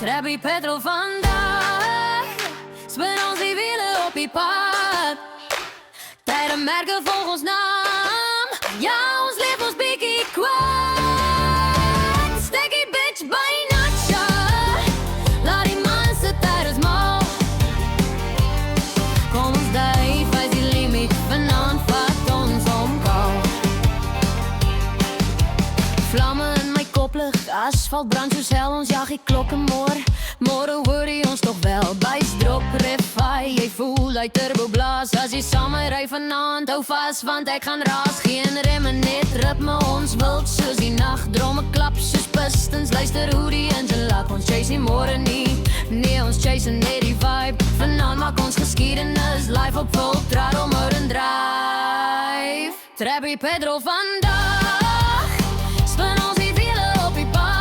Trappie petrol vandaag, spin ons die wielen op die pad. Tijden merken volgens naam, ja ons leeft ons bikkie kwijt. Stekkie bitch bij natje, laat die man zitten tijdens mal. Kom ons dive, wij die limiet, vanavond vat ons omkou. Vlammen in my koplig, asfalt brand soos hel, ons jag die klokken moor. Morgen hoor jy ons toch wel, buis drop, refai, jy voel uit turbo blaas. As jy samen rij vanavond, hou vast, want ek gaan raas. Geen remmen, net ritme, ons wild soos die nacht. Dromme klap soos pistons, luister hoe die engine lak. Ons chase die morgen nie, nee ons chase net die vibe. Vanavond maak ons geschiedenis, live op vol throttle, modern drive. Trappie petrol vandaag, spin ons die wielen op die pad.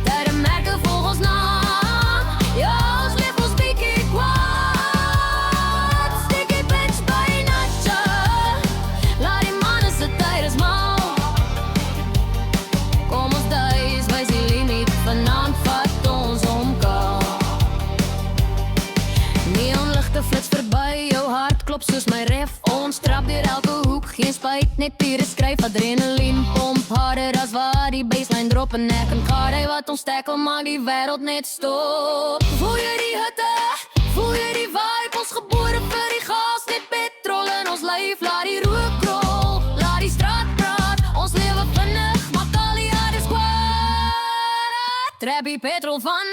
Tijden merken volgens naam, ja ons leeft ons bikkie kwijt. Stikkie bitch bij natje, laat die mannen z'n tijdens mal. Kom ons thuis, wij zien limiet, vanavond vat ons omkou. Neonlichte flits voorbij, jou hart klopt soos my ref. Ons trap door elke hoek, geen spijt, net pure skryf. Adrenaline pomp harder as waar die baseline drop. En ek en Cardi wat ons tackle, maak die wereld net stop. Voel jy die hitte, voel jy die vibe, ons gebore vir die gas. Net petrol in ons lyf, laat die rook rol, laat die straat praat. Ons lewe vinnig, maak al die hardes kwaad. Trappie petrol van